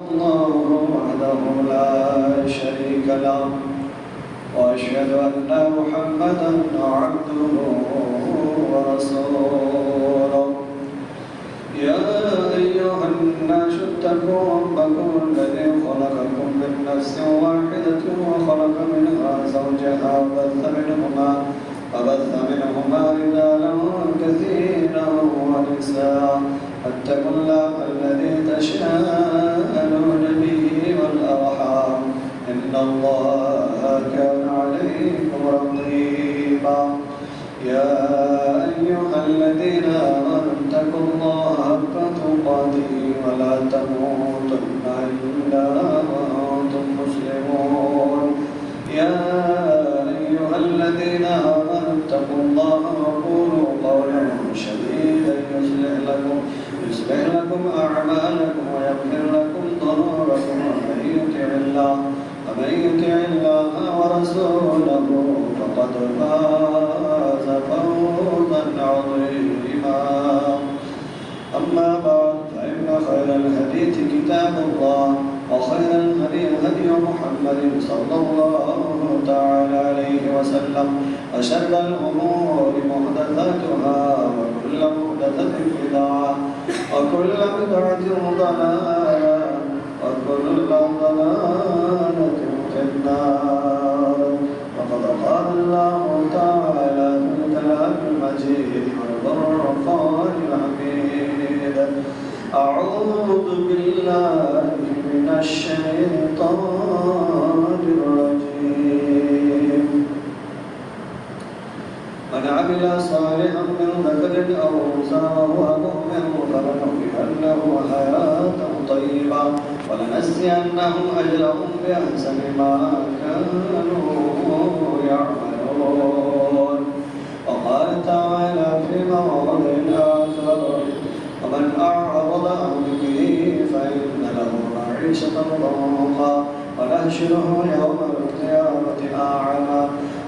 الله وحده لا شريك له وأشهد أن محمدا عبده ورسوله يا أيها الناس اتقوا ربكم الذي خلقكم من نفس واحدة وخلق منها زوجها وبث منهما رجالا كثيرا ونساء واتقوا الله الذي تساءلون به والأرحام إن الله كان عليكم رقيبا يا أيها الذين آمنوا اتقوا الله حق تقاته ولا تموتن إلا وأنتم مسلمون يا أيها الذين آمنوا اتقوا الله وقولوا قولا سديدا يصلح لكم أعمالكم ويغفر لكم ذنوبكم ومن يطع الله ورسوله فقد فاز فوزا عظيما أما بعد فإن خير الحديث كتاب الله وخير الهدي هدي محمد صلى الله تعالى عليه وسلم وشر الأمور محدثاتها وكل محدثة بدعة وكل بدعة ضلالة وكل ضلالة في النار وقد قال الله تعالى في الكلام المجيد والفرقان الحميد أعوذ بالله من الشيطان الرجيم من عمل صالحا من ذكر أو أنثى وهو مؤمن فلنحيينه حياة طيبة ولنجزينهم أجرهم بأحسن ما كانوا يعملون وقال تعالى في موضع آخر ومن أعرض عن ذكره فإن له معيشة ضنكا ونحشره يوم القيامة أعمى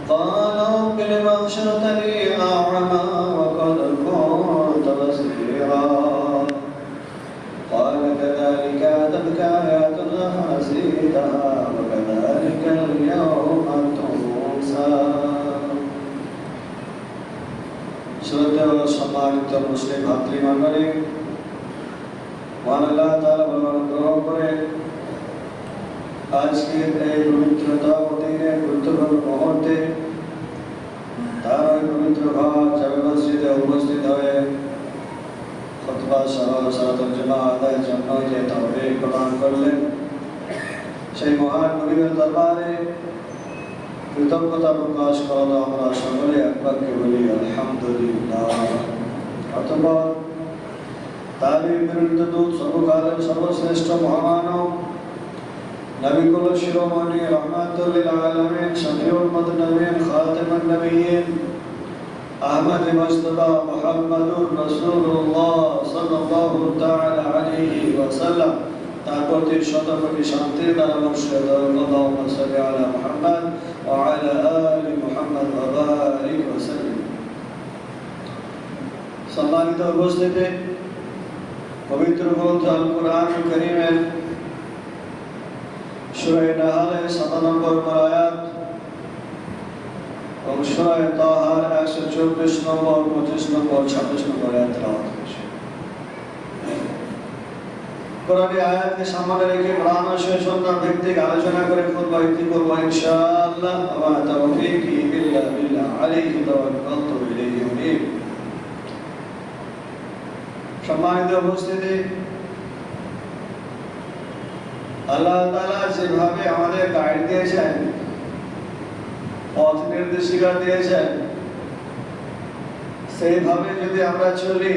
قال رب لم حشرتني أعمى وقد كنت بصيرا قال كذلك أتتك آياتنا فنسيتها وكذلك اليوم تنسى শ্রদ্ধেয় সম্মানিত মুসলিম ভাতৃমণ্ডলী, মহান আল্লাহ তাআলা অনুগ্রহ করে আজকের এই পবিত্র দিনের গুরুত্বপূর্ণ মুহূর্তে তার ওই পবিত্র ঘর জামে মসজিদে উপস্থিত হয়ে খুতবা সহ সালাতুল জুমা আদায়ের জন্য যে তৌফিক প্রদান করলেন, সেই মহান নবীর দরবারে কৃতজ্ঞতা প্রকাশ করলো আমরা সকলে একবারকে বলি আলহামদুলিল্লাহ। অতঃপর তারই বিরুদ্ধ দূত সর্বকালের সর্বশ্রেষ্ঠ মহামানব নবী কুল শিরোমণি রহমাতুল লিল আলামিন শফিউল মুযনিবিন খাতামুন নবিয়্যিন আহমদ মুস্তাফা মুহাম্মদুর রাসূলুল্লাহ সাল্লাল্লাহু তাআলা আলাইহি ওয়াসাল্লাম তার প্রতি শতকোটি শান্তির দ্বারা বর্ষিত আল্লাহুম্মা সাল্লি আলা মুহাম্মদ ওয়া আলা আলি মুহাম্মদ ওয়া বারিক ওয়া সাল্লিম। সম্মানিত উপস্থিতি, পবিত্র গ্রন্থ আল কুরআনুল কারীমের সূরা নাহলের ৭ নম্বর আয়াত এবং সূরা তাহার ১২৪ নম্বর, ২৫ নম্বর, ২৬ নম্বর আয়াত তেলাওয়াত করেছি। কোরআনের আয়াতকে সামনে রেখে কোরআন ও সুন্নাহ ভিত্তিক আলোচনা করে খুতবা ইতি করব ইনশাআল্লাহ। ওয়া তাওফীকি ইল্লা বিল্লাহ আলাইহি তাওয়াক্কালতু ইলাইহি উনীব। সম্মানিত উপস্থিতি, আল্লাহ তাআলা যেভাবে আমাদের গাইড দিয়েছেন, পথ নির্দেশিকা দিয়েছেন, সেইভাবে যদি আমরা চলি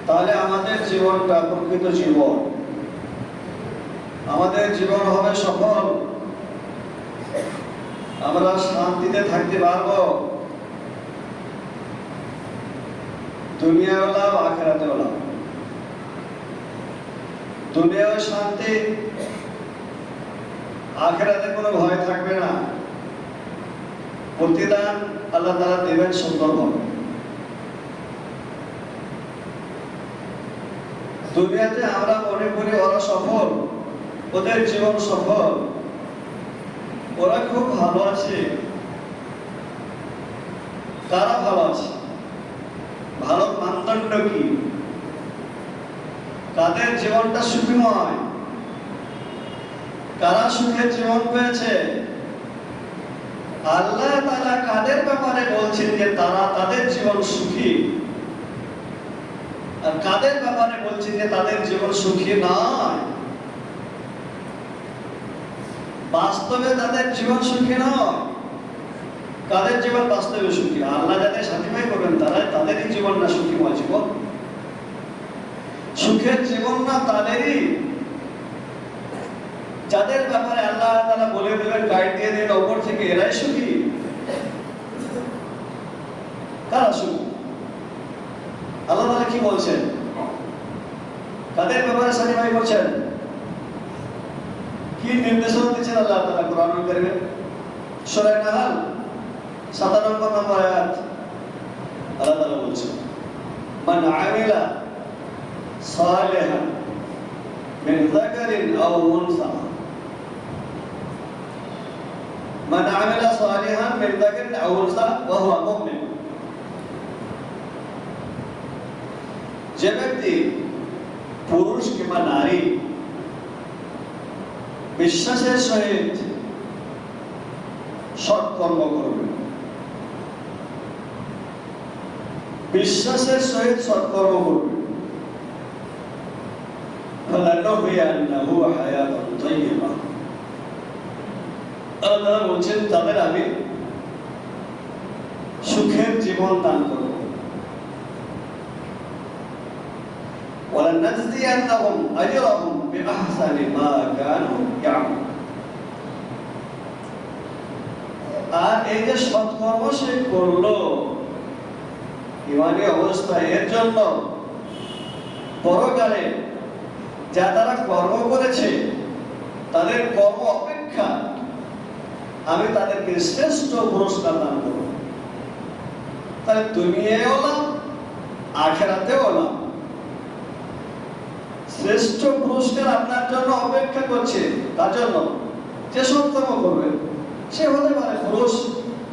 তাহলে আমাদের জীবনটা প্রকৃত জীবন, আমাদের জীবন হবে সফল, আমরা শান্তিতে থাকতে পারবো, দুনিয়াও লাভ আখিরাতেও লাভ। দুনিয়াও শান্তি, আখিরাতে কোনো ভয় থাকবে না, প্রতিদান আল্লাহ তাআলা দেবেন সুন্দরভাবে। দুনিয়াতে আমরা মনে করি ওরা সফল, ওদের জীবন সফল, ওরা খুব ভালো আছে। কারা ভালো আছে? ভালো মানদণ্ড কি? কাদের জীবনটা সুখময়? কারা সুখের জীবন পেয়েছে? আল্লাহ তাআলা কাদের ব্যাপারে বলছেন যে তারা তাদের জীবন সুখী, আর কাদের ব্যাপারে বলছেন যে তাদের জীবন সুখী নয়? বাস্তবে তাদের জীবন সুখী নয়। কাদের জীবন বাস্তবে সুখী? আল্লাহ যাদের সাথীভাই করবেন তাদেরই জীবন না সুখীময় জীবন। সুখের জীবন না তাদেরই যাদের ব্যাপারে আল্লাহ তাআলা বলে দেবেন, গাইড দিয়ে দেবেন উপর থেকে, এরাই সুখী। কারা সুখী? আল্লাহ তাআলা কি বলছেন? কাদের ব্যাপারে সাথীভাই করছেন? কি নির্দেশনা দিচ্ছেন আল্লাহ তাআলা কোরআনুল কারীমে? সূরা নাহল 57 নম্বর আয়াত আল্লাহ তাআলা বলছেন, মান আমিলা সালিহান মিন যাকারিন আও উনসা, মান আমিলা সালিহান মিন যাকারিন আও উনসা ওয়া হুয়া মুমিন। যে ব্যক্তি পুরুষ কিংবা নারী বিশ্বাসের সহিত সৎকর্ম করবে, বিশ্বাসের সহিত সৎকর্ম করবে, ফালানুহইয়ান্নাহু হায়াতান তাইয়্যিবা, আল্লাহ বলছেন তাদের আমি সুখের জীবন দান করব। ওয়ালানাজজিয়ান্নাহুম আজরাহুম বিআহসানি মা কানু ইয়ামালুন। আর এই যে সৎকর্ম সে করলো ইমানি অবস্থায়, এর জন্য পরকালে যা তারা কর্ম করেছে তাদের কর্ম অপেক্ষা আমি তাদেরকে শ্রেষ্ঠ পুরস্কার দান করব। তাহলে দুনিয়ায়ও না, আখিরাতেও না, শ্রেষ্ঠ পুরস্কার আপনার জন্য অপেক্ষা করছে। তার জন্য যে সৎকর্ম করবে, সে হতে পারে পুরুষ,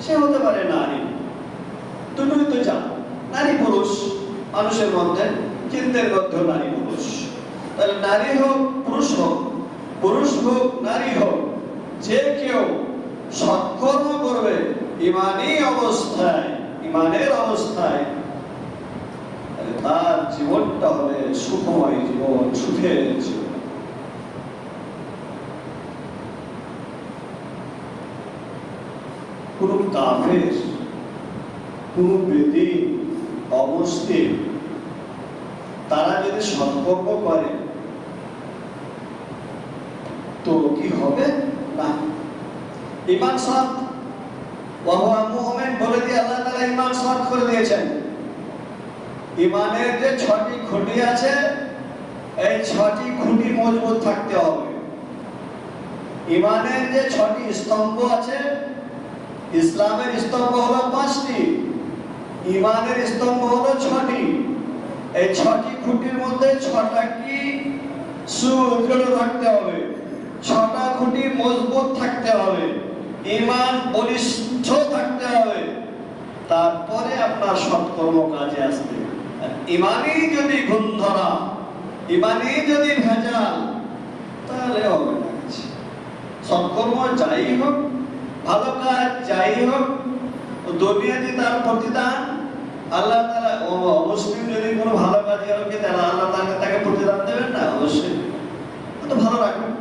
সে হতে পারে নারী, দুটোই তো যা, নারী পুরুষ মানুষের মধ্যে, চিন্তার মধ্যে নারী পুরুষ। তাহলে নারী হোক পুরুষ হোক, পুরুষ হোক নারী হোক, যে কেউ সৎকর্ম করবে ইমানি অবস্থায়, ইমানের অবস্থায়, তার জীবনটা হবে সুখময় জীবন, সুখের জীবন। কোন কাফের, কোন বেদীন, অমুসলিম তারা যদি সৎকর্ম করে তো কি হবে না? ঈমান শর্ত, ওয়া হুয়া মুমিন বলে দিয়ে আল্লাহ তাআলা ঈমান শর্ত করে দিয়েছেন। ঈমানের যে 6টি খুঁটি আছে, এই 6টি খুঁটি মজবুত থাকতে হবে। ঈমানের যে 6টি স্তম্ভ আছে, ইসলামের স্তম্ভ হলো 5টি, ঈমানের স্তম্ভ হলো 6টি। এই 6টি খুঁটির মধ্যে 6টা কি সুদৃঢ় থাকতে হবে, 6টা খুঁটি মজবুত থাকতে হবে, ঈমান বলিষ্ঠ থাকতে হবে, তারপরে আপনার সৎকর্ম কাজে আসবে। ঈমানই যদি গুণধরা, ঈমানই যদি ভেজাল, তাহলে হবে না কিছু। সৎকর্ম যাই হোক, ভালো কাজ যাই হোক, দুনিয়াতে তার প্রতিদান আল্লাহ তাআলা, মুসলিম যদি কোনো ভালো কাজ করে তাহলে আল্লাহ তাআলা তাকে প্রতিদান দেবেন না? অবশ্যই। তো ভালো রাখবেন,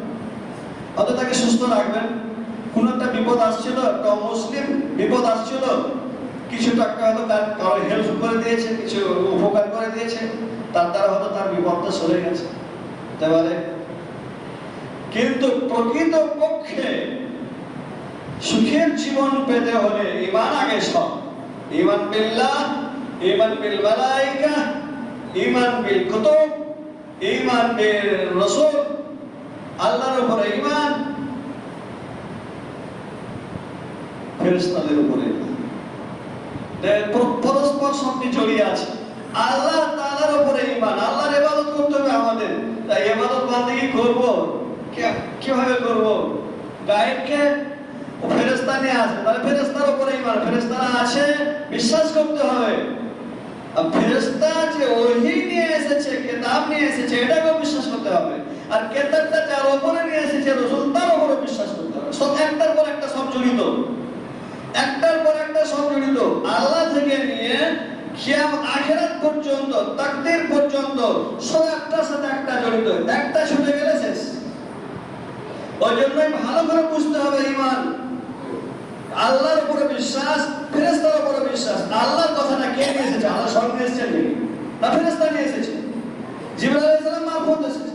হয়তো তাকে সুস্থ রাখবেন। কোন একটা বিপদ আসছিল, একটা মুসলিম বিপদ আসছিল, কিছু টাকা হয়তো তার কারো হেল্প করে দিয়েছে, কিছু উপকার করে দিয়েছে, তার দ্বারা হয়তো তার বিপদটা সরে গেছে, হতে পারে। কিন্তু প্রকৃত পক্ষে সুখের জীবন পেতে হলে ঈমান আগে সব। ঈমান বিল্লাহ, ঈমান বিল মালায়েকা, ঈমান বিল কুতুব, ঈমান বিল রাসূল, আল্লাহর উপরে ঈমান, ফেরেশতাদের উপরে। পরস্পর সঙ্গে জড়িয়ে আছে। আল্লাহ তাআলার উপরে ঈমান, আল্লাহর ইবাদত করতে হবে আমাদের। তাই ইবাদত বান্দেগি করব কিভাবে করব? গায়েবকে ফেরেশতা নিয়ে আসবে, তাহলে ফেরেশতার উপরে ঈমান, ফেরেশতারা আছে বিশ্বাস করতে হবে। আর ফেরেশতা যে ওহী নিয়ে এসেছে, কিতাব নিয়ে এসেছে, এটাকেও বিশ্বাস করতে হবে। আর কিতাবটা যার উপরে নিয়ে এসেছে রাসূল, তার উপরে বিশ্বাস করতে হবে। সব একটার পর একটা সব জড়িত, একটার পর একটা সব জড়িত। আল্লাহ থেকে নিয়ে কিয়ামত আখিরাত পর্যন্ত, তাকদীর পর্যন্ত সব একটার সাথে একটা জড়িত। একটা ছুটে গেলে শেষ। ওই জন্যই ভালো করে বুঝতে হবে ঈমান। আল্লাহর উপরে বিশ্বাস, ফেরেশতার উপরে বিশ্বাস। আল্লাহর কথাটা কে নিয়ে এসেছে? আল্লাহ স্বয়ং নিয়ে এসেছেন না ফেরেশতা নিয়ে এসেছে? জিবরাইল আলাইহিস সালাম মারফত এসেছে।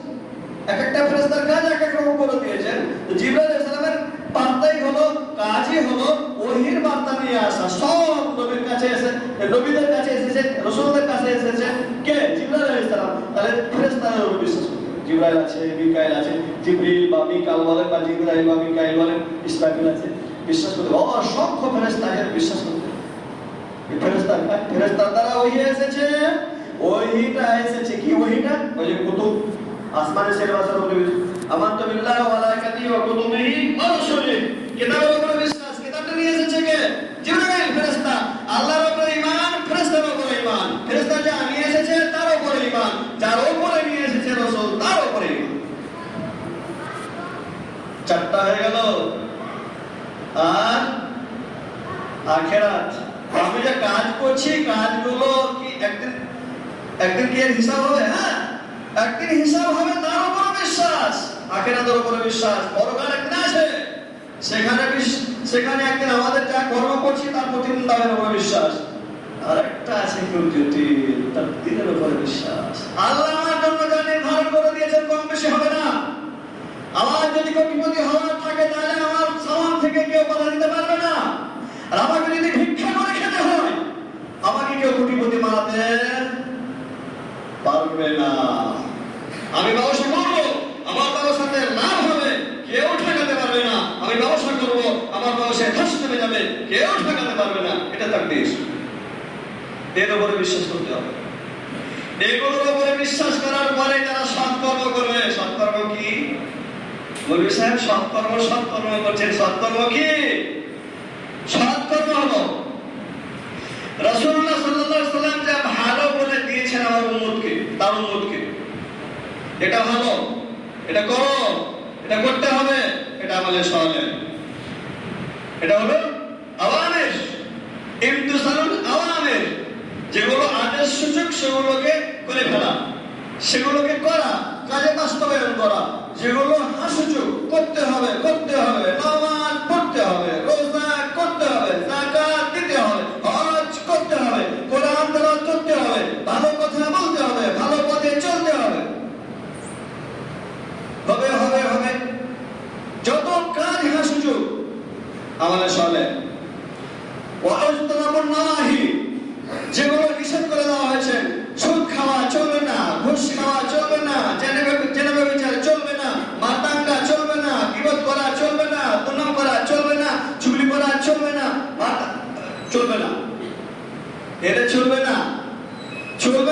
এক একটা ফেরেশতার কাজ এক এক রকম করে দিয়েছেন। তো জিবরাইল আলাইহিস সালামের বার্তাই হলো, কাজই হলো ওহীর বার্তা নিয়ে আসা। সব নবীর কাছে এসে, নবীদের কাছে এসেছে, রাসূলদের কাছে এসেছে কে? জিবরাইল আলাইহিস সালাম। তাহলে ফেরেশতাদের উপর বিশ্বাস করতে হবে। জিবরাইল আছে, মিকাইল আছে, জিবরিল বা মিকাল বলেন বা জিবরাইল বা মিকাইল বলেন, ইসরাফিল আছে, বিশ্বাস করতে হবে। অসংখ্য ফেরেশতাকে বিশ্বাস করতে হবে। ফেরেশতার দ্বারা ওহী এসেছে। ওহীটা এসেছে কি? ওহীটা ওই যে কুতুব, আসমানে সেরবাসের উপরে আমানতু বিল্লাহি ওয়া মালাইকাতিহি ওয়া কুতুবিহি ওয়া রাসূলিহি। কিতাবের উপরে বিশ্বাস। কিতাবটা নিয়ে এসেছে কে? জিবরাইল ফেরেশতা। আল্লাহর উপরে ঈমান, ফেরেশতার উপরে ঈমান। ফেরেশতা যা নিয়ে এসেছে তার উপরে ঈমান, যার উপরে নিয়ে এসেছে রাসূল তার উপরে ঈমান। চারটা হয়ে গেল। আর আখিরাত, আমি যে কাজ করছি, কাজগুলো কি একদিন কি এর হিসাব হবে? হ্যাঁ, একদিন হিসাব হবে, তার উপর বিশ্বাস। আখিরাতের উপরে বিশ্বাস। পরকাল একদিন আছে, সেখানে একদিন আমাদের যা কর্ম করছি তার প্রতিদানের উপরে বিশ্বাস। আর একটা আছে খুব জটিল, তাকদীরের উপরে বিশ্বাস। আল্লাহ আমার জন্য যা নির্ধারণ করে দিয়েছেন কম বেশি হবে না। আমার যদি কোটিপতি হওয়ার থাকে, তাহলে আমার সামান থেকে কেউ বাধা দিতে পারবে না। আর আমাকে যদি ভিক্ষা করে খেতে হয়, আমাকে কেউ কোটিপতি বানাতে পারবে না। আমি ব্যবসা করব, আমার ব্যবসাতে লাভ হবে, কেউ ঠেকাতে পারবে না। আমি ব্যবসা করব, আমার ব্যবসায় ধস নেমে যাবে, কেউ ঠেকাতে পারবে না। এটা তাকদীর। এর উপরে বিশ্বাস করতে হবে। এগুলোর উপরে বিশ্বাস করার পরে যারা সৎকর্ম করবে, সৎকর্ম কি? মৌলভী সাহেব সৎকর্ম করছেন, সৎকর্ম কি? সৎকর্ম হলো রাসূলুল্লাহ সাল্লাল্লাহু আলাইহি ওয়াসাল্লাম যা ভালো বলে দিয়েছেন আমার উম্মতকে, তার উম্মতকে, এটা ভালো, এটা করো, এটা করতে হবে, এটা আমাদের সালেহ। এটা হলো আওয়ামির, ইমতিসালুল আওয়ামির। যেগুলো আদেশ সূচক সেগুলোকে করে ফেলা, সেগুলোকে করা, কাজে বাস্তবায়ন করা। যেগুলো হাসূচক করতে হবে, নামাজ পড়তে হবে, রোজা করতে হবে, যাকাত দিতে হবে, হজ করতে হবে, কোরআন তেলাওয়াত করতে হবে, ভালো কথা বলতে হবে, ভালো পথে চলতে হবে। হবে যত কাজ হাসূচক আমাদের সালেহ। ওয়া আজতানাবুন নাওয়াহি, যেগুলো নিষেধ করে দেওয়া হয়েছে, সুদ খাওয়া চলবে না, ঘুষ খাওয়া চলবে না, জেনাবে বিচার চলবে না, মাতাঙ্গা চলবে না, গীবত করা চলবে না, দুর্নাম করা চলবে না, চুগলি করা চলবে না, চলবে না, এটা চলবে না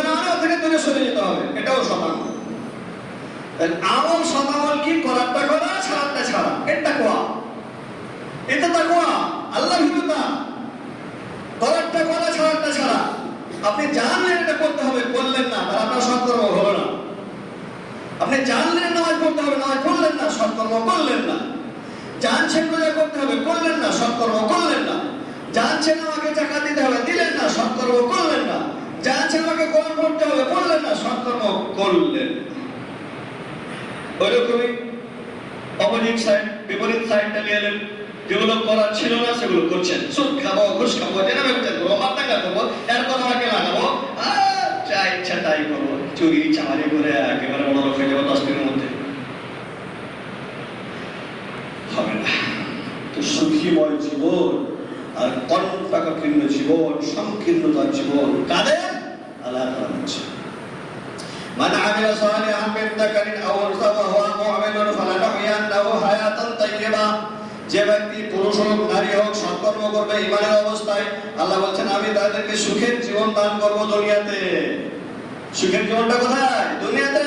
মানে ওখানে দূরে সরে যেতে হবে। এটাও শতাংশ। আমল শতাংশ কি? করারটা করা, ছাড়ারটা ছাড়া। এটা তাকওয়া, আল্লাহ ভীরুতা। করারটা করা, ছাড়ারটা ছাড়া। আপনি জানলেন এটা করতে হবে, করলেন না, তাহলে আপনার সৎকর্ম হলো না। আপনি জানলেন নামাজ পড়তে হবে, নামাজ পড়লেন না, সৎকর্ম করলেন না। জানছেন রোজা করতে হবে, করলেন না, সৎকর্ম করলেন না। জানছেন আমাকে যাকাত দিতে হবে, দিলেন না, সৎকর্ম করলেন না। জানছেন আমাকে কোরআন পড়তে হবে, পড়লেন না, সৎকর্ম করলেন। ওইরকমই অপোজিট সাইড, বিপরীত সাইডটা নিয়ে এলেন। যেগুলো করার ছিল না সেগুলো করছেন। সুদ খাবো, ঘুষ খাবো, জেনাবে বিচার করবো, মাতাঙ্গা করবো, এরপর আমাকে লাগাবো, যা ইচ্ছা তাই করবো, চুরি চামারি করে একেবারে বড় লোক হয়ে যাবো 10 দিনের মধ্যে। হবে না। তো সুখীময় জীবন আর কণ্টকাকীর্ণ জীবন, সংকীর্ণতার জীবন কাদের? আল্লাহ তাআলা বলেছেন, মান আমিলা সালিহান মিন যাকারিন আও উনসা ওয়া হুয়া মুমিনুন ফালানুহইয়ান্নাহু হায়াতান তাইয়্যিবা। যে ব্যক্তি পুরুষ হোক নারী হোক সৎকর্ম করবে ঈমানের অবস্থায়, আল্লাহ বলেন আমি তাদেরকে সুখের জীবন দান করব দুনিয়াতে। সুখের জীবনটা কোথায়? দুনিয়াতে।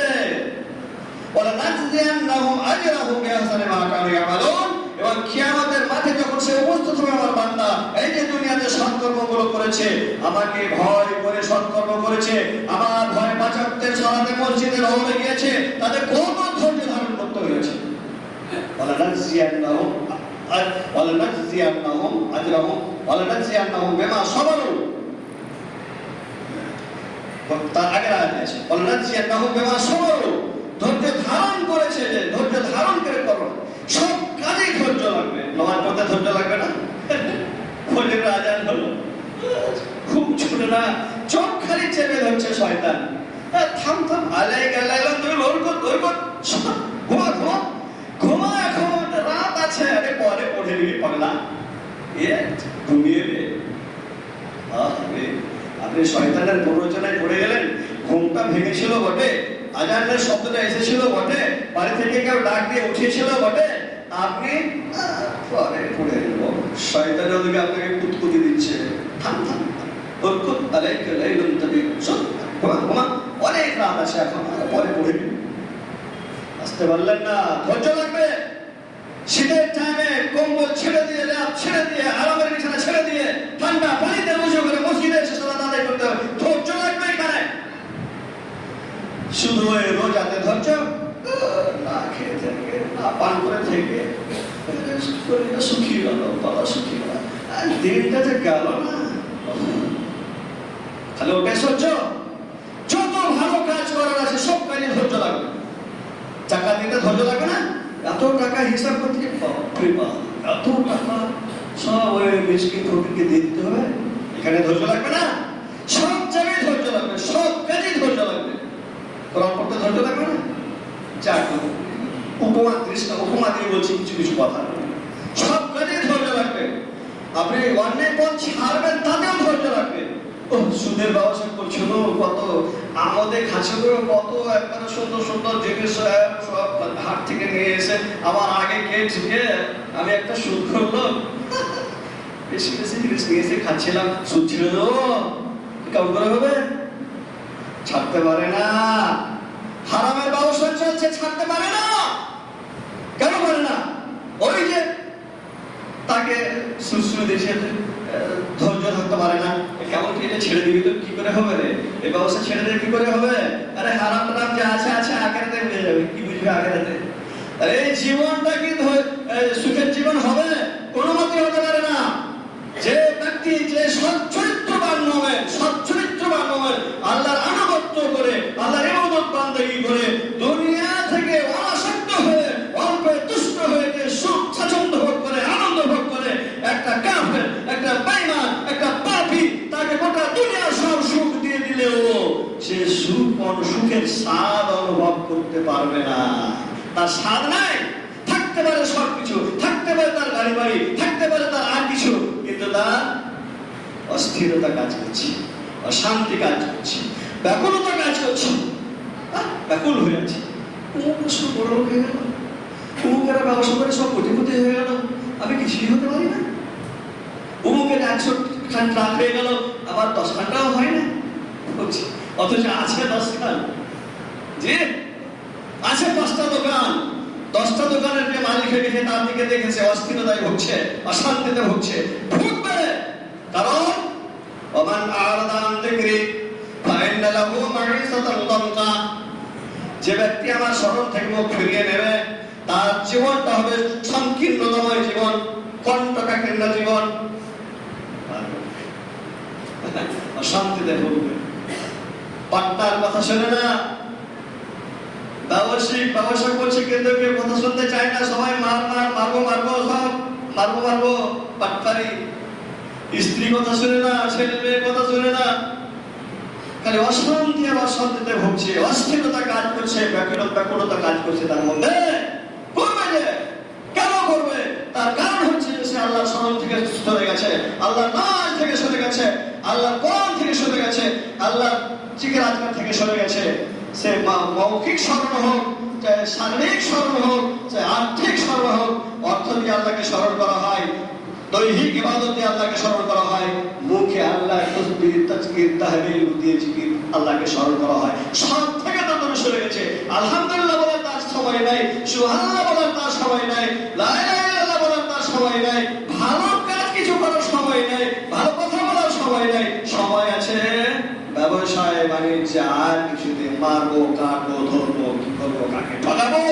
ওয়ালানাজিয়ান্নাহুম আজরাহুম বিআহসানি মা কানু ইয়ামালুন। এবং কিয়ামতের মাঠে যখন সে উপস্থিত হবে আমার বান্দা, এই যে দুনিয়াতে সৎকর্মগুলো করেছে, আমাকে ভয় করে সৎকর্ম করেছে, আমার ভয় বাঁচাতে সালাতে মসজিদে রওনা গিয়েছে, তাদের কত ধৈর্য ধারণ করতে হয়েছে। ওয়ালানাজিয়ান্নাহুম আজরাহুম ওয়ালানাজিয়ান্নাহুম বিমা সাবারু। তার আগে আছে ওয়ালানাজিয়ান্নাহুম বিমা সাবারু। ধৈর্য ধারণ করেছে, যে ধৈর্য ধারণ করে করো, সব কাজে ধৈর্য লাগবে। নামাজ পড়তে ধৈর্য লাগবে না? ফজরের আজান হলো, খুব ছোট না, চোখ খালি চেপে ধরছে শয়তান, থাম থাম আলাইকা আলাইকা, তুমি লড়কত ঘুমা ঘুমা ঘুমা, এখন রাত আছে, আরে পরে পড়ে নিবি পাগলা, ঘুমিয়ে রে। আপনি শয়তানের প্ররোচনায় পড়ে গেলেন। ঘুমটা ভেঙেছিল বটে, আজানের শব্দটা এসেছিল বটে, বাড়ি থেকে কেউ ডাক দিয়ে উঠেছিল বটে, আপনি পরে পড়ে গেল। শয়তানের ওদিকে আপনাকে কুতকুতি দিচ্ছে, থাম থাম অনেক রাত আছে, এখন পরে পড়ে আসতে পারলেন না। ধৈর্য লাগবে। শীতের টাইমে কম্বল ছেড়ে দিয়ে, ল্যাপ ছেড়ে দিয়ে, আরামের বিছানা ছেড়ে দিয়ে, ঠান্ডা পানিতে বসে করে মসজিদে এসে সালাত আদায় করতে হবে। ধৈর্য লাগবে এখানে। শুধু ওই রোজাতে ধৈর্য, না খেয়ে থেকে, না পান করে থেকে, শরীরটা শুকিয়ে গেল, গলা শুকিয়ে গেল, আর দিনটা যে গেল না, তাহলে ওটাই সহ্য। যত ভালো কাজ করার আছে সব কাজে ধৈর্য লাগবে। টাকা দিতে ধৈর্য লাগবে না? এত টাকা হিসাব করতে, এত টাকা সব ওই মিসকিন ফকিরকে দিয়ে দিতে হবে, এখানে ধৈর্য লাগবে না? সব জায়গায় ধৈর্য লাগবে, সব কাজে ধৈর্য লাগবে। কোরআন পড়তে ধৈর্য লাগবে না? যাক, উপমা দিয়ে বলছি কিছু কিছু কথা। সব কাজে ধৈর্য লাগবে। আপনি অন্যায় পথ ছাড়বেন, তাতেও ধৈর্য লাগবে। ও সুদের ব্যবসা করছিল, কত আমোদে খাচ্ছে, কত একবারে সুন্দর সুন্দর জিনিস সব হাট থেকে নিয়ে এসে আমার আগে খেয়ে ঢুকে আমি একটা সুদ করলো, বেশি বেশি জিনিস নিয়ে এসে খাচ্ছিলাম, সুদ ছিল কেমন করে হবে? ছাড়তে পারে না। হারামের ব্যবসা চলছে, ছাড়তে পারে না। কেন পারে না? ওই যে তাকে সুশ্রু দেশে ধৈর্য থাকতে পারে না। কেমন কি এটা ছেড়ে দিবি তো কি করে হবে রে? এই ব্যবস্থা ছেড়ে দিলে কি করে হবে? আরে হারাম টারাম যা আছে আছে, আখেরাতে হয়ে যাবে। কি বুঝবে আখেরাতে? আরে এই জীবনটা কি সুখের জীবন হবে? কোনো মতে হতে পারে না। যে ব্যক্তি যে সচ্চরিত্রবান নয়, সচ্চরিত্রবান নয়, আল্লাহর আনুগত্য করে, আল্লাহর ইবাদত বান্দেগী করে, দুনিয়া থেকে অনাসক্ত হয়ে, অল্পে তুষ্ট হয়ে, যে সুখ স্বাচ্ছন্দ্য ভোগ করে, আনন্দ ভোগ করে, একটা কাফের, একটা বেঈমান, একটা পাপী, তাকে গোটা দুনিয়ার সব সুখ দিয়ে দিলেও সে সুখের স্বাদ অনুভব করতে পারবে না। তার স্বাদ নাই। থাকতে পারে সবকিছু, থাকতে পারে তার গাড়ি বাড়ি, থাকতে পারে তার আর কিছু, কিন্তু তার অস্থিরতা কাজ করছে, অশান্তি কাজ করছে, ব্যাকুলতা কাজ করছে। ব্যাকুল হয়ে আছে। সব বড় লোক হয়ে গেল, অমুকেরা ব্যবসা করে সব কোটিপতি হয়ে গেল, আমি কিছুই হতে পারি না। অমুকের 100 খান ট্রাক হয়ে গেল, আবার 10 খানটাও হয় না, অথচ আছে 10 খান। যে আছে 10টা দোকান, 10টা দোকানের যে মালিক হয়ে গেছে, তার দিকে দেখেছে অস্থিরতায় ভুগছে, অশান্তিতে ভুগছে, ভুগবে। কারণ ওমান আরাদা আন যিকরি ফাইন্না লাহু মাঈসাতান দানকা। যে ব্যক্তি আমার স্মরণ থেকে মুখ ফিরিয়ে নেবে, তার জীবনটা হবে সংকীর্ণতময় জীবন, কণ্টকাকীর্ণ জীবন, অশান্তিতে ভুগবে। পাট্টার কথা শোনে না, ব্যবসায়িক ব্যবসা করছে কিন্তু কেউ কথা শুনতে চায় না, সবাই মারবো সব মারবো পাট্টারি। স্ত্রী কথা শুনে না, ছেলে মেয়ে কথা শুনে না, খালি অশান্তি আর অশান্তিতে ভুগছে, অস্থিরতা কাজ করছে, ব্যাকুলতা কাজ করছে তার মধ্যে। করবে যে কেন করবে? তার কারণ হচ্ছে সে আল্লাহর স্মরণ থেকে সরে গেছে, আল্লাহর নাম থেকে সরে গেছে, আল্লাহর কোরআন থেকে সরে গেছে, আল্লাহর জিকির আজকার থেকে সরে গেছে। সে মৌখিক স্মরণ হোক, চাই শারীরিক স্মরণ হোক, চাই আর্থিক স্মরণ হোক, অর্থ দিয়ে আল্লাহকে স্মরণ করা হয়, দৈহিক ইবাদত দিয়ে আল্লাহকে স্মরণ করা হয়, মুখে আল্লাহ তাসবিহ তাজকির তাহলিল দিয়ে জিকির আল্লাহকে স্মরণ করা হয়। সব থেকে তো দূরে সরে গেছে। আলহামদুলিল্লাহ বলে তার সময় নাই, সুবহানাল্লাহ বলার তার সময় নাই, লা ইলাহা ইল্লাল্লাহ বলার তার সময় নাই, ভালো কাজ কিছু করার সময় নাই, ভালো কথা বলার সময় নাই। সময় আছে ব্যবসায় বাণিজ্যে, আর কিছুতে মারবো, কাটবো, ধরবো, কি করবো, কাকে ঠকাবো।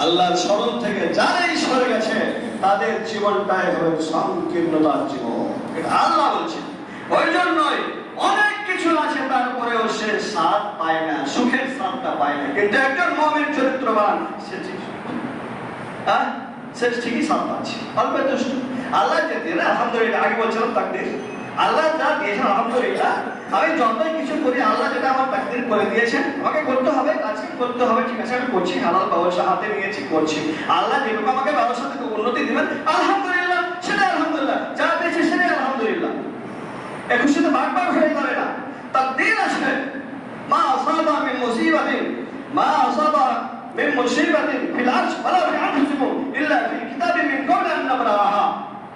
আল্লাহর স্মরণ থেকে যারাই সরে গেছে তাদের জীবনটাই হবে সংকীর্ণতার জীবন। এটা আল্লাহ বলছেন। ওই জন্যই অনেক কিছু আছে তারপরেও সে স্বাদ পায় না, সুখের স্বাদটা পায় না। কিন্তু একজন মুমিন চরিত্রবান সে ঠিকই স্বাদ পাচ্ছে, অল্প একটু। আল্লাহ যে দিয়ে আলহামদুলিল্লাহ, আগে বলছিলাম তাকদীর, আল্লাহ যা দিয়েছেন আলহামদুলিল্লাহ। আমি যতই কিছু করি আল্লাহ যেটা আমার তাকদীর করে দিয়েছেন, আমাকে করতে হবে, কাজকে করতে হবে, ঠিক আছে আমি করছি, হালাল ব্যবসা হাতে নিয়েছি, করছি। আল্লাহ যেটুকু আমাকে ব্যবসা থেকে উন্নতি দিবেন আলহামদুলিল্লাহ, সেটাই আলহামদুলিল্লাহ, যা পেয়েছি সেটাই আলহামদুলিল্লাহ। এ খুশিতে বারবার হয়ে যাবে না। তাকদীর আছে, মা আসাবা মিন মুসিবাতিন, মা আসাবা মিন মুসিবাতিন ফিল আরশ ওয়ালা ফি আনফুসিকুম ইল্লা ফি কিতাবিন মিন ক্বাবলি আন নাবরাহা।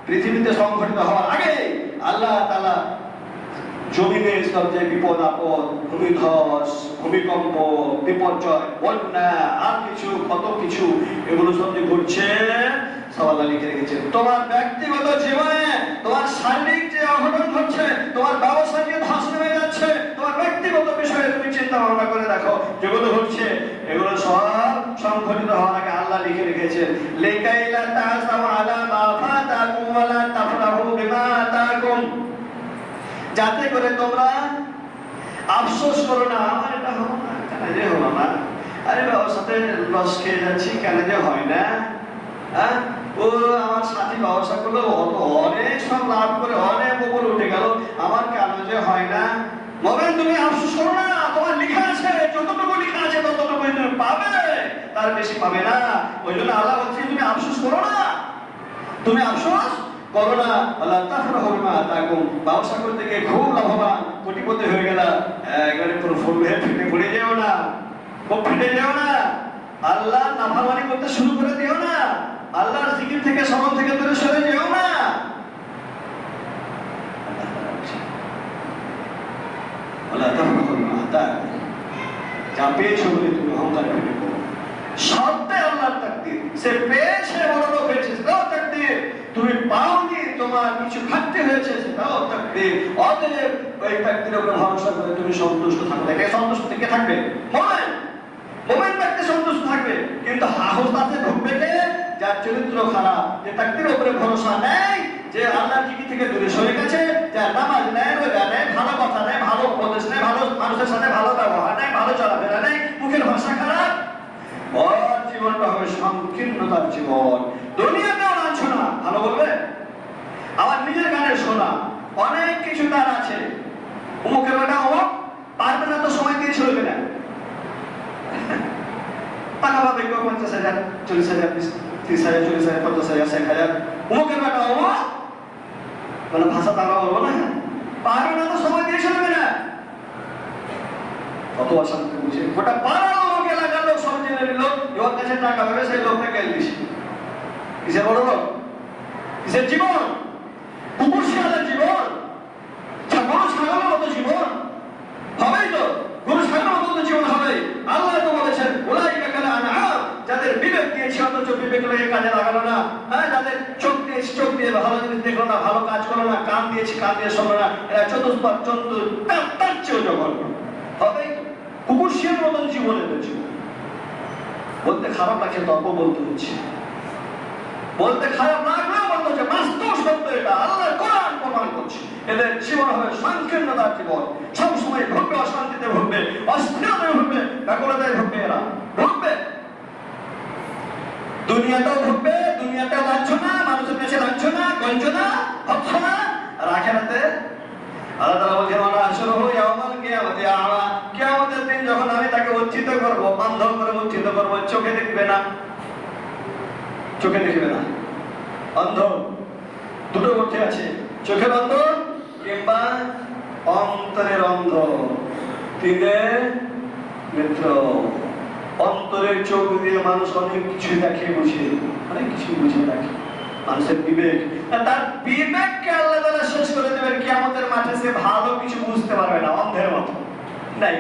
পৃথিবীতে সংঘটিত হওয়ার আগে আল্লাহ তাআলা জমিনে সব যে বিপদ আপদ, ভূমিধস, ভূমিকম্প, বিপর্যয়, বন্যা, আর কিছু কত কিছু, এগুলো সব যে ঘটছে সব আল্লাহ লিখে রেখেছেন। তোমার ব্যক্তিগত জীবনে তোমার শারীরিক যে অঘটন ঘটছে, তোমার ব্যবসা যে ধস নেমে যাচ্ছে, তোমার ব্যক্তিগত বিষয়ে তুমি চিন্তা ভাবনা করে দেখো, যেগুলো ঘটছে এগুলো সব সংঘটিত হওয়ার আগে আল্লাহ লিখে রেখেছেন। লিকাইলা তাসাউ আলা মা ফাতাকুম ওয়া লা তাফরাহু বিমা আতাকুম, যাতে করে তোমরা আফসোস করো না, আমার এটা হলো না, কেন যে হলো না, আরে ব্যবসাতে লস খেয়ে যাচ্ছি, কেন যে হয় না, হ্যাঁ ও আমার সাথী ব্যবসা করলো, অনেক সব লাভ করে অনেক উপরে উঠে গেল, আমার কেন যে হয় না। মুমিন তুমি আফসোস করো না, তোমার লেখা আছে, যতটুকু লেখা আছে ততটুকু তুমি পাবে, তার বেশি পাবে না। ওই জন্য আল্লাহ বলছে তুমি আফসোস করো না, তুমি আফসোস করো না। আল্লাহ তাফরাহু বিমা আতাকুম, ব্যবসা করতে গিয়ে খুব লাভবান, কোটিপতি হয়ে গেল, একবারে পুরো ফুল হয়ে ফেটে পড়ে যেও না, খুব ফেটে যেও না, আল্লাহ নাফরমানি করতে শুরু করে দিও না, আল্লাহর জিকির থেকে স্মরণ থেকে দূরে সরে যেও না। আল্লাহ তাফরাহু বিমা আতাকুম, যা পেয়েছো বলে তুমি অহংকার করে করো, সবটাই আল্লাহর তাকদীর। সে পেয়েছে, বড় লোক হয়েছে, সেটাও তাকদীর। তুমি পাওনি, তোমার কিছু ঘাটতি হয়েছে, সেটাও তাকদীর। অতএব ওই তাকদীরের উপর ভরসা করে তুমি সন্তুষ্ট থাকো। দেখে সন্তুষ্ট থেকে থাকবে মুমিন, মুমিন ব্যক্তি সন্তুষ্ট থাকবে। কিন্তু হাহতাতে ঢুকবে কে? যার চরিত্র খারাপ, যে তাকদীরের উপরে ভরসা নেই, যে আল্লাহর জিকির থেকে দূরে সরে গেছে, যার নামাজ নেই, রোজা নেই, ভালো কথা নেই, ভালো উপদেশ নেই, ভালো মানুষের সাথে ভালো ব্যবহার নেই, ভালো চলাফেরা নেই, মুখের ভাষা খারাপ, ওর জীবনটা হবে সংকীর্ণতার জীবন। দুনিয়াতেও লাঞ্ছনা, ভালো বলবে, আমার নিজের গানে শোনা, অনেক কিছু তার আছে, অমুকের বেটা অমুক পারবে না, তো সময় দিয়ে চলবে না, টাকা পাবে কেউ 50,000, 40,000, 30,000, 40,000, 50,000, 60,000, অমুকের বেটা অমুক, মানে ভাষা তারা বলবো না, পারবে না তো সময় দিয়ে চলবে না, কত অশান্তি বুঝে গোটা পাড়া লোক, এলাকার লোক সব জেনে নিল, ওর কাছে টাকা পাবে, সেই লোকটাকে দিস। কিসের বড় লোক, কিসের জীবন, কুকুর শিয়ালের জীবন, গরু ছাগলের মতো জীবন হবেই তো, গরু ছাগলের মতো জীবন হবে। আল্লাহ তো বলেছেন উলাইকা কাল আনআম, যাদের বিবেক দিয়েছি অথচ বিবেক লয়ে কাজে লাগালো না, হ্যাঁ, যাদের চোখ দিয়েছি চোখ দিয়ে ভালো জিনিস দেখলো না, ভালো কাজ করলো না, কান দিয়েছি কান দিয়ে শুনলো না, এরা চতুষ্পাদ জন্তু, তার চেয়েও জঘন্য হবে। কুকুর শিয়ালের মতন জীবন এদের জীবন। বলতে খারাপ লাগছে, তর্ক বলতে হচ্ছে, বলতে খারাপ লাগলেও বলতে হচ্ছে, বাস্তব সত্য এটা, আল্লাহ কোরআন প্রমাণ করছে। এদের জীবন হবে সংকীর্ণতার জীবন, সবসময় ভুগবে, অশান্তিতে ভুগবে, অস্থিরতায় ভুগবে, ব্যাকুলতায় ভুগবে, এরা ভুগবে, দুনিয়াতেও ভুগবে, দুনিয়াতেও লাঞ্ছনা, মানুষের কাছে লাঞ্ছনা, গঞ্জনা, ভৎসনা, আর আখিরাতে আল্লাহ তাআলা বলেন ওয়া আশরাহু ইয়াওমাল কিয়ামাতি আ'মা, কিয়ামতের দিন যখন আমি তাকে উচ্চিত করব, অন্ধ করে উচ্চিত করব, চোখে দেখবে না, চোখে দেখবে না, অন্ধ, দুটো অর্থে আছে, চোখের অন্ধ কিংবা অন্তরের অন্ধ, তিনে নেত্র। অন্তরের চোখ দিয়ে মানুষ অনেক কিছু দেখে, বুঝে, অনেক কিছু বুঝে দেখে, মানুষের বিবেক, তার বিবেককে আল্লাহ তাআলা শেষ করে দেবেন কিয়ামতের মাঠে। সে ভালো কিছু বুঝতে পারবে না, অন্ধের মতো নাই,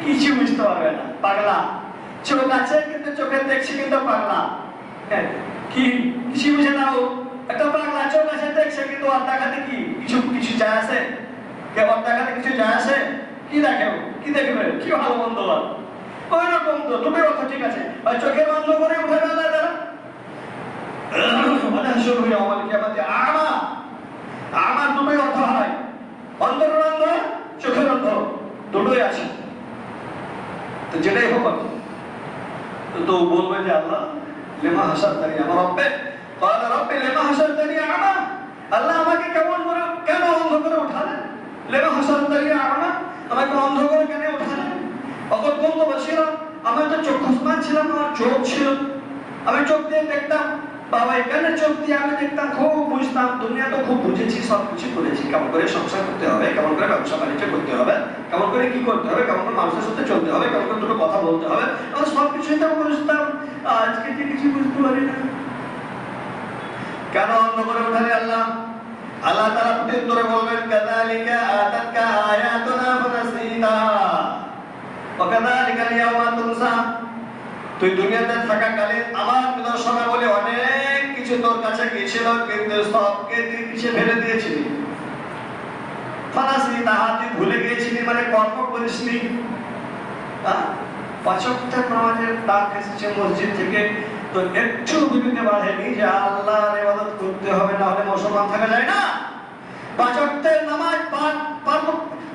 কিছু বুঝতে পারবে না, পাগলা। চোখ আছে কিন্তু চোখে দেখছে কিন্তু পাগলা। হ্যাঁ, কি কিছু বুঝে না ও, একটা পাগলা, চোখ আছে দেখছে কিন্তু আর দেখাতে কি কিছু কিছু যায় আসে? কে ওর দেখাতে কিছু যায় আসে? কি দেখে, কি দেখবে, কি ভালো মন্দ বল? ওই রকম তো দুটোই কথা ঠিক আছে। আর চোখে বন্ধ করে উঠে বেলা যারা শুরু হয়ে আমার কি আমাদের আমার দুটোই অর্থ হয়, অন্তর অন্ধ, চোখের অন্ধ, দুটোই আছে। তো যেটাই হোক তো বলবে যে আল্লাহ লেমা হাসারতানি, আমার রব্বে قال رب لما حشرتني أعمى, আল্লাহ আমাকে কেমন করে কেন অন্ধ করে উঠালেন? লেমা হাসারতানি আ'মা, আমাকে অন্ধ করে কেন উঠালেন? অকল কুনতু বাসীরা, আমি তো চক্ষুষ্মান ছিলাম, আমার চোখ ছিল, আমি চোখ দিয়ে দেখতাম। বাবা এখানে চোখ দিয়ে আমি দেখতাম, খুব বুঝতাম, দুনিয়া তো খুব বুঝেছি, সব কিছু করেছি, কেমন করে সংসার করতে হবে, কেমন করে ব্যবসা বাণিজ্য করতে হবে, কেমন করে কি করতে হবে, কেমন করে মানুষের সাথে চলতে হবে, কেমন করে দুটো কথা বলতে হবে, আমি সব কিছুই তো বুঝতাম। আজকে কি কিছু বুঝতে পারি না? কেন অন্ধ করে উঠালে আল্লাহ? আল্লাহ তাআলা প্রত্যুত্তরে বলবেন কাযালিকা আতাতকা আয়াতুনা ফানাসিতাহা ওয়া কাযালিকা আল-ইয়াওমা তুনসা। তুই দুনিয়াতে থাকাকালীন আমার নিদর্শনাবলী অনেক কিছু তোর কাছে গিয়েছিল, কিন্তু সবকে তুই পিছিয়ে ফেলে দিয়েছিলি। ফানাসিতাহা, তুই ভুলে গিয়েছিলি, মানে কর্ম করিসনি। পাঁচ ওয়াক্তের নামাজের ডাক এসেছে মসজিদ থেকে, তো একটু বিবেকে বাড়েনি যে আল্লাহর ইবাদত করতে হবে, না হলে মুসলমান থাকা যায় না। পাঁচ ওয়াক্তের নামাজ,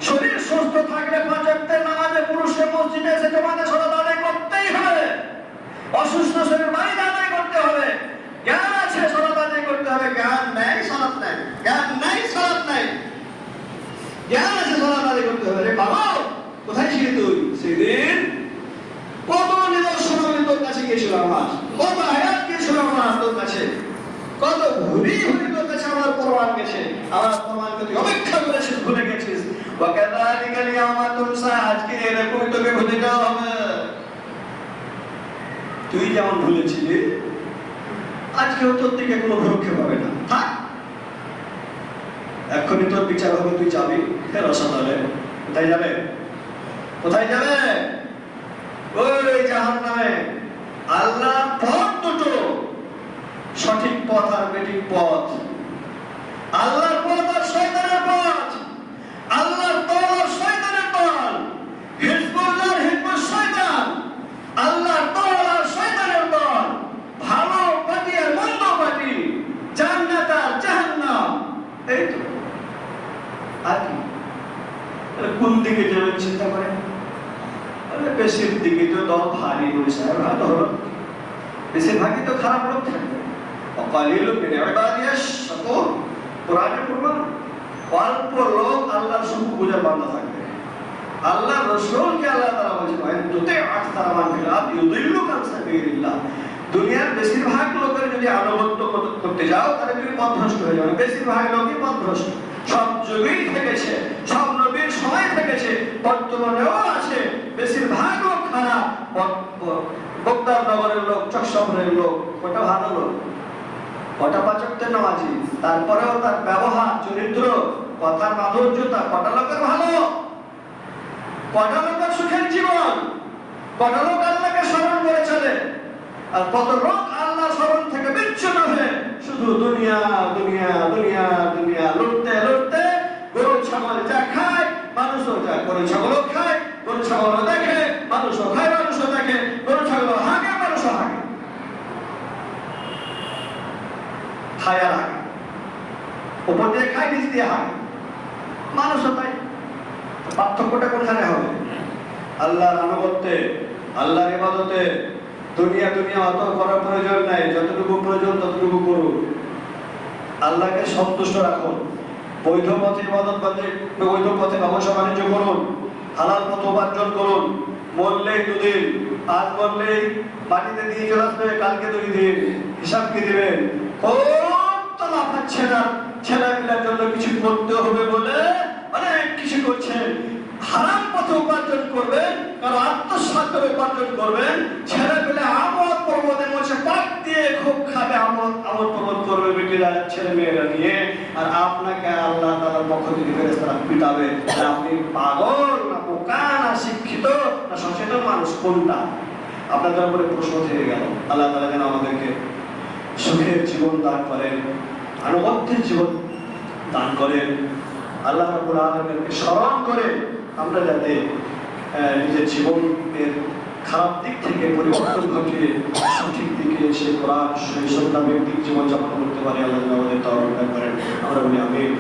শরীর সুস্থ থাকলে পাঁচ ওয়াক্তের নামাজে পুরুষের মসজিদে এসে জমাতে সালাত আদায় করতেই হবে। অসুস্থ শরীর বাড়িতে আদায় করতে হবে। জ্ঞান আছে সালাত আদায় করতে হবে, জ্ঞান নাই সালাত নাই, জ্ঞান নাই সালাত নাই। জ্ঞান আছে সালাত আদায় করতে হবে। রে বাবা কোথায় ছিলি তুই সেদিন? কত নিদর্শন আমি তোর কাছে গিয়েছিল, আমার কত আয়াত গিয়েছিল আমার তোর কাছে, কত ভুরি ভুরি তোর কাছে আমার প্রমাণ গেছে, আমার প্রমাণকে তুই অপেক্ষা করেছিস, ভুলে গেছিস। ওয়া কাযালিকা আল-ইয়াওমা তুনসা, আজকে এরকমই তোকে ভুলে যাওয়া হবে। তুই যেমন ভুলেছিলি, আজকেও তোর দিকে কোনো ভ্রক্ষেপ হবে না। থাক, এখনই তোর বিচার হবে, তুই যাবি রসাতলে। কোথায় যাবে? কোথায় যাবে? ওই জাহান্নামে। আল্লাহর পথ দুটো, সঠিক পথ আর বেঠিক পথ, আল্লাহর পথ আর শয়তানের পথ, আল্লাহর দল আর শয়তানের দল, হিজবুল্লাহর হিজবুল শয়তান, আল্লাহর দল আর শয়তানের দল, ভালো পার্টি আর মন্দ পার্টি, জান্নাত আর জাহান্নাম। এই তো, আর কি? কোন দিকে যাবেন চিন্তা করেন? বেশির দিকে তো দল ভারী বলছে, ভালো হলো, বেশিরভাগই তো খারাপ লোক থাকবে। অকালিলুম মিন ইবাদিয়াশ শাকুর, কোরআনে প্রমাণ, অল্প লোক আল্লাহর শুকর গুজার বান্দা থাকবে। আল্লাহর রাসূলকে আল্লাহ তাআলা বলেছেন ওয়া তুতি আকসার মান ফিল আরদি ইউদিল্লুকা আন সাবিলিল্লাহ। দুনিয়ার বেশিরভাগ লোকের যদি আনুগত্য করতে যাও তাহলে তুমি পথভ্রষ্ট হয়ে যাবে। বেশিরভাগ লোকই পথভ্রষ্ট, সব যুগেই থেকেছে, সব নবীর সময় থেকেছে, বর্তমানেও আছে। বেশিরভাগ লোক খারাপ, বগদাদ নগরের লোক, চকশহরের লোক, কটা ভালো লোক, কটা পাঁচ ওয়াক্তের নামাজি, তারপরেও তার ব্যবহার, চরিত্র, কথার মাধুর্যতা, কটা লোকের ভালো, কটা লোকের সুখের জীবন, কটা লোক আল্লাহকে স্মরণ করে চলে, আর কত লোক আল্লাহ স্মরণ থেকে বিচ্ছিন্ন হয়ে শুধু দুনিয়া দুনিয়া দুনিয়া দুনিয়া লুটতে লুটতে, গরু ছাগল যা খায় মানুষও যা, গরু ছাগলও খায়, গরু ছাগলও দেখে, মানুষও খায়, মানুষও দেখে, গরু ছাগল হাগে, মানুষও হাগে, খায় আর হাগে, উপর দিয়ে খায়, নিচ দিয়ে হাগে, মানুষও তাই। পার্থক্যটা কোনখানে হবে? আল্লাহর আনুগত্যে, আল্লাহর ইবাদতে। দুনিয়া দুনিয়া অত করার প্রয়োজন নাই, যতটুকু প্রয়োজন ততটুকু করুন, আল্লাহকে সন্তুষ্ট রাখুন, বৈধ পথে ইবাদত করতে, বৈধ পথে ব্যবসা বাণিজ্য করুন, হালাল পথ উপার্জন করুন। মরলেই দুদিন, আজ মরলেই মাটিতে দিয়ে চলে আসবে, কালকে 2 দিন, হিসাব কি দিবেন? খুব তো লাফাচ্ছে না, ছেলেপিলার জন্য কিছু করতে হবে বলে অনেক কিছু করছেন। হারাম পথে উপার্জন করবেন, কারণ আত্মসাৎ করে উপার্জন করবেন। ছেলে পেলে আমোদ প্রমোদের মধ্যে পাক দিয়ে খুব খাবে, আমোদ প্রমোদ করবে বেটিরা, ছেলে মেয়েরা নিয়ে, আর আপনাকে আল্লাহ তাআলার পক্ষ থেকে ফেরেশতারা পিটাবে। আপনি পাগল না বোকা না শিক্ষিত না সচেতন মানুষ কোনটা? আপনাদের উপরে প্রশ্ন থেকে গেল। আল্লাহ তাআলা যেন আমাদেরকে সুখের জীবন দান করেন, আনুগত্যের জীবন দান করেন। আল্লাহ রাব্বুল আলামিনকে স্মরণ করে আমরা যাতে নিজের জীবনের খারাপ দিক থেকে পরিবর্তন ঘটিয়ে সঠিক দিকে এসে কোরআন সুন্নাহ ভিত্তিক জীবন যাপন করতে পারি। আল্লাহ আমাদের তৌফিক দান করেন। আমরা বলি আমিন।